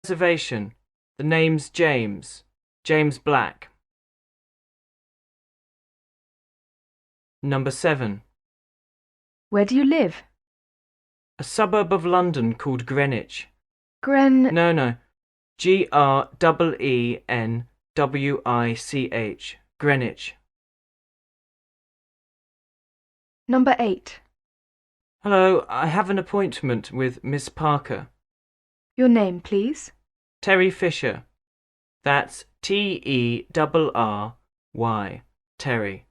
Reservation. The name's James. James Black. Number 7. Where do you live? A suburb of London called Greenwich. No. Greenwich. Greenwich. Number 8. Hello, I have an appointment with Miss Parker. Your name, please. Terry Fisher. That's Terry. Terry.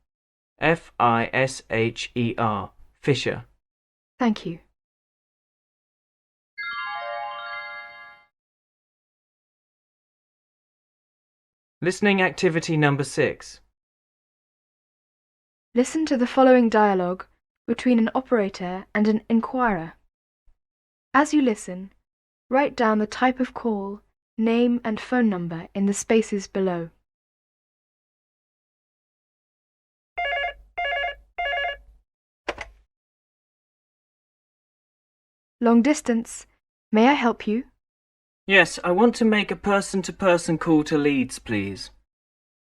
Fisher. Fisher. Thank you. Listening activity number 6. Listen to the following dialogue between an operator and an inquirer. As you listen, write down the type of call, name and phone number in the spaces below. Long distance. May I help you? Yes, I want to make a person-to-person call to Leeds, please.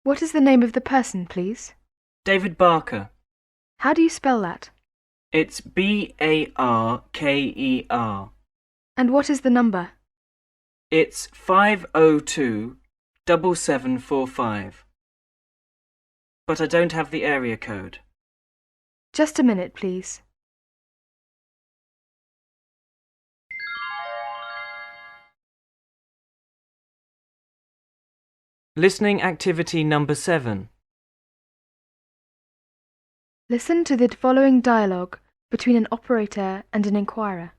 What is the name of the person, please? David Barker. How do you spell that? It's Barker. And what is the number? It's 502-7745. But I don't have the area code. Just a minute, please. Listening activity number 7. Listen to the following dialogue between an operator and an inquirer.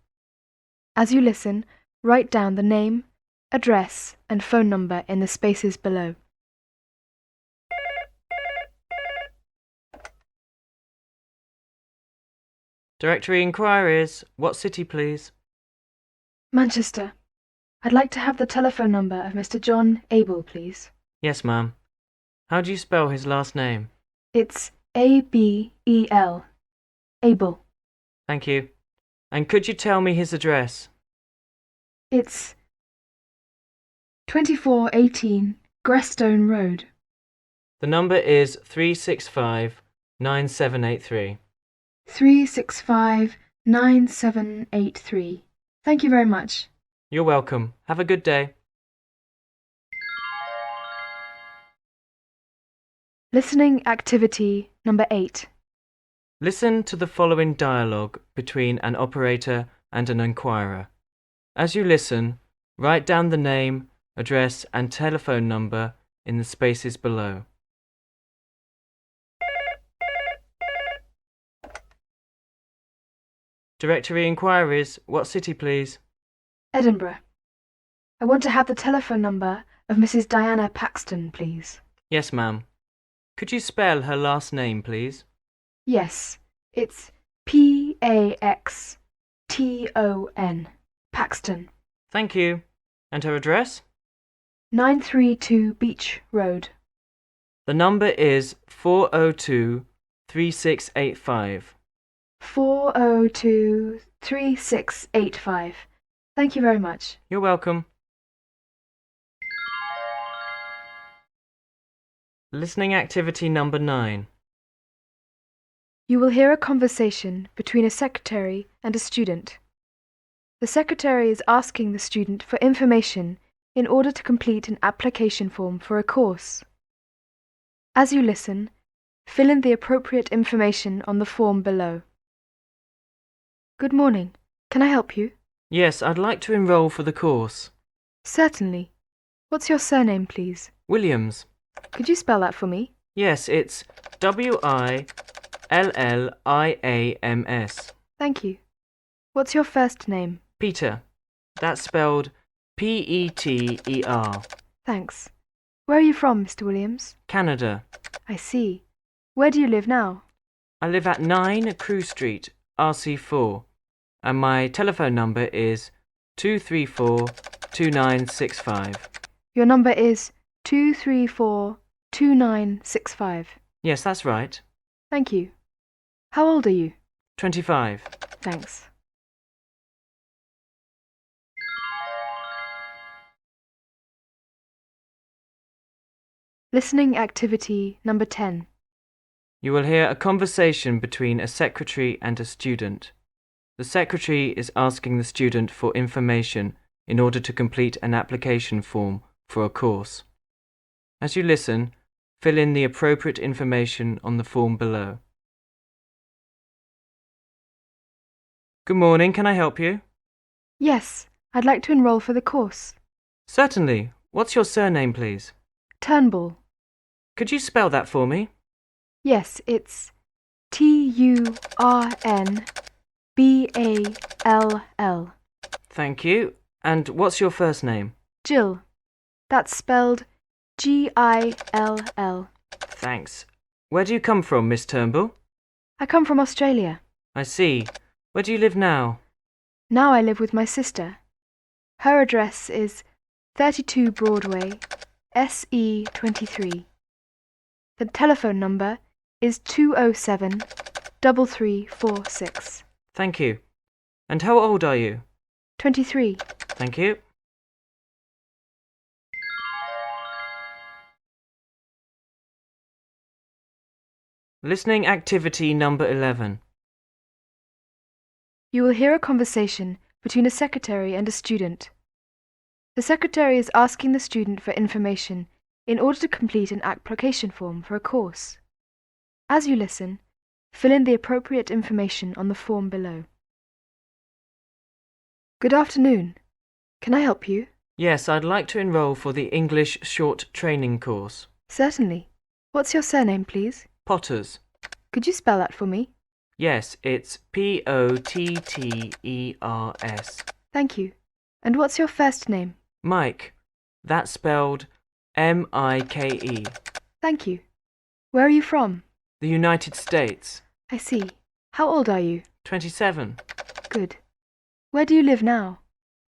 As you listen, write down the name, address, and phone number in the spaces below. Directory inquiries. What city, please? Manchester. I'd like to have the telephone number of Mr. John Abel, please. Yes, ma'am. How do you spell his last name? It's Abel. Abel. Thank you. And could you tell me his address? It's 2418 Grestone Road. The number is 365-9783. 3659783. Thank you very much. You're welcome. Have a good day. Listening activity number 8. Listen to the following dialogue between an operator and an inquirer. As you listen, write down the name, address, and telephone number in the spaces below. Directory inquiries. What city, please? Edinburgh. I want to have the telephone number of Mrs. Diana Paxton, please. Yes, ma'am. Could you spell her last name, please? Yes, it's Paxton. Paxton. Thank you. And her address? 932 Beach Road. The number is 402-3685. 402-3685. Thank you very much. You're welcome. Listening activity number 9. You will hear a conversation between a secretary and a student. The secretary is asking the student for information in order to complete an application form for a course. As you listen, fill in the appropriate information on the form below. Good morning. Can I help you? Yes, I'd like to enroll for the course. Certainly. What's your surname, please? Williams. Could you spell that for me? Yes, it's Williams. Thank you. What's your first name? Peter. That's spelled Peter. Thanks. Where are you from, Mr. Williams? Canada. I see. Where do you live now? I live at 9 Crew Street, RC4, and my telephone number is 234-2965. Your number is 234-2965. Yes, that's right. Thank you. How old are you? 25. Thanks. Listening activity number 10. You will hear a conversation between a secretary and a student. The secretary is asking the student for information in order to complete an application form for a course. As you listen, fill in the appropriate information on the form below. Good morning, can I help you? Yes, I'd like to enroll for the course. Certainly. What's your surname, please? Turnbull. Could you spell that for me? Yes, it's Turnball. Thank you. And what's your first name? Jill. That's spelled Gill. Thanks. Where do you come from, Miss Turnbull? I come from Australia. I see. Where do you live now? Now I live with my sister. Her address is 32 Broadway, SE23. The telephone number is 207 3346. Thank you. And how old are you? 23. Thank you. Listening activity number 11. You will hear a conversation between a secretary and a student. The secretary is asking the student for information in order to complete an application form for a course. As you listen, fill in the appropriate information on the form below. Good afternoon. Can I help you? Yes, I'd like to enroll for the English short training course. Certainly. What's your surname, please? Potters. Could you spell that for me? Yes, it's Potters. Thank you. And what's your first name? Mike. That's spelled Mike. Thank you. Where are you from? The United States. I see. How old are you? 27. Good. Where do you live now?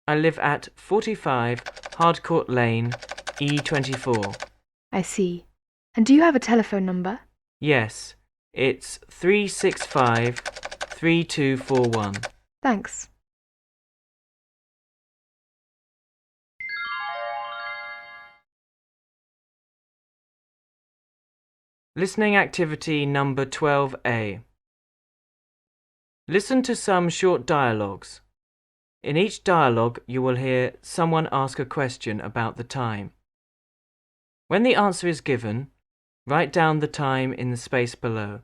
I live at 45 Hardcourt Lane, E24. I see. And do you have a telephone number? Yes, it's 365-3241. Thanks. Listening activity number 12A. Listen to some short dialogues. In each dialogue, you will hear someone ask a question about the time. When the answer is given, write down the time in the space below.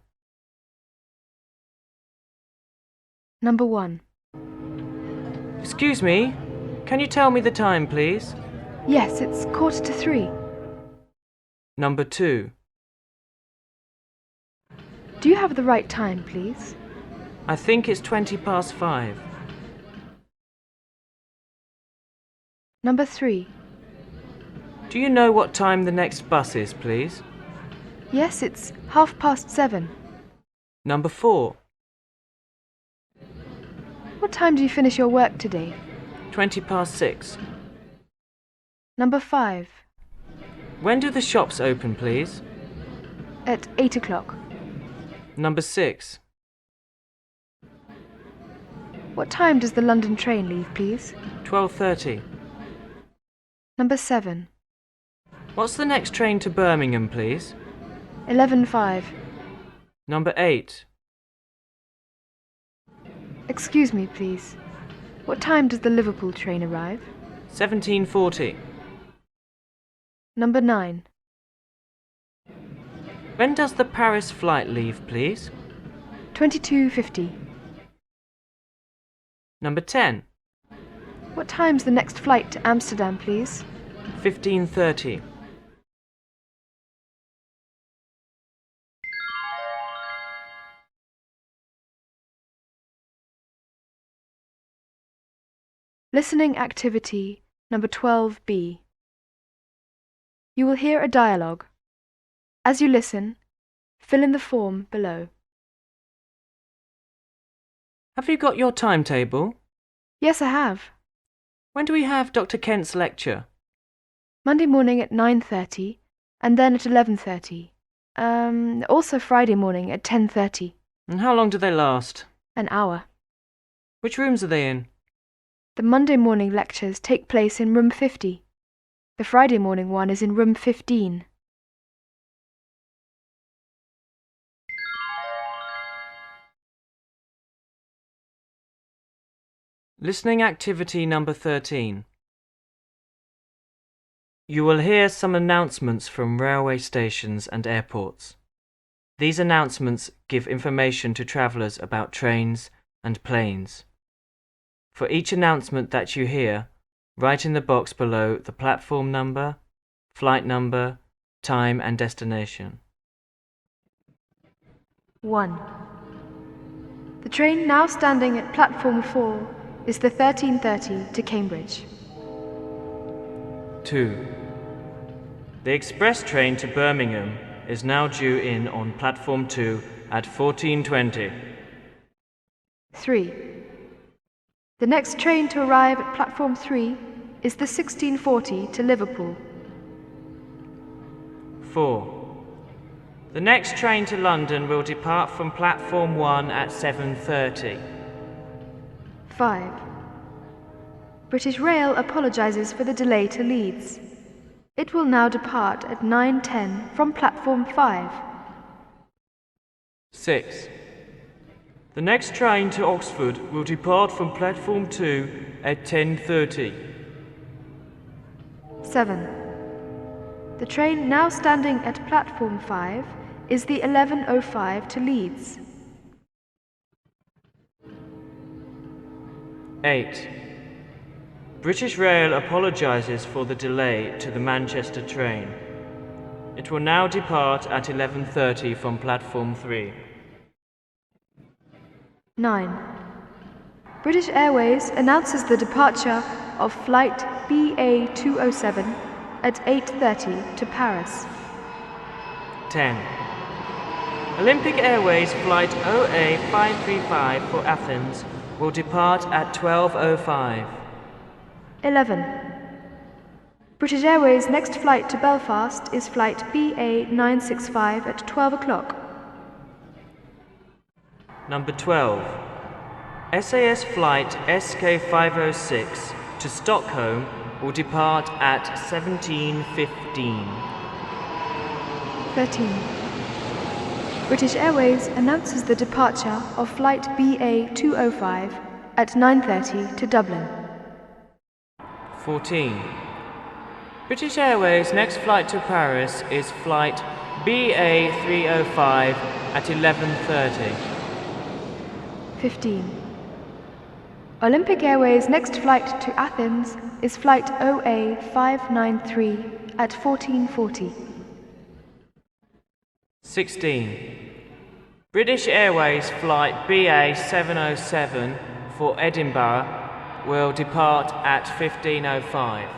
Number 1. Excuse me, can you tell me the time, please? Yes, it's 2:45. Number 2. Do you have the right time, please? I think it's 5:20. Number 3. Do you know what time the next bus is, please? Yes, it's 7:30. Number 4. What time do you finish your work today? 6:20. Number 5. When do the shops open, please? At 8 o'clock. Number 6. What time does the London train leave, please? 12:30. Number 7. What's the next train to Birmingham, please? 11:05. Number 8. Excuse me, please. What time does the Liverpool train arrive? 17:40. Number 9. When does the Paris flight leave, please? 22:50. Number 10. What time's the next flight to Amsterdam, please? 15:30. Listening activity number 12B. You will hear a dialogue. As you listen, fill in the form below. Have you got your timetable? Yes, I have. When do we have Dr. Kent's lecture? Monday morning at 9:30 and then at 11:30. Also Friday morning at 10:30. And how long do they last? An hour. Which rooms are they in? The Monday morning lectures take place in room 50. The Friday morning one is in room 15. Listening activity number 13. You will hear some announcements from railway stations and airports. These announcements give information to travellers about trains and planes. For each announcement that you hear, write in the box below the platform number, flight number, time and destination. 1. The train now standing at platform 4 is the 13:30 to Cambridge. 2. The express train to Birmingham is now due in on platform 2 at 14:20. 3. The next train to arrive at platform 3 is the 16:40 to Liverpool. 4. The next train to London will depart from platform 1 at 7:30. 5. British Rail apologises for the delay to Leeds. It will now depart at 9:10 from platform 5. 6. The next train to Oxford will depart from platform 2 at 10:30. 7. The train now standing at platform 5 is the 11:05 to Leeds. 8. British Rail apologises for the delay to the Manchester train. It will now depart at 11:30 from platform 3. 9. British Airways announces the departure of flight BA207 at 8:30 to Paris. 10. Olympic Airways flight OA535 for Athens will depart at 12:05. 11. British Airways' next flight to Belfast is flight BA965 at 12 o'clock. Number 12. SAS flight SK506 to Stockholm will depart at 17:15. 13. British Airways announces the departure of flight BA205 at 9:30 to Dublin. 14. British Airways' next flight to Paris is flight BA305 at 11:30. 15. Olympic Airways' next flight to Athens is flight OA593 at 14:40. 16. British Airways flight BA707 for Edinburgh will depart at 15:05.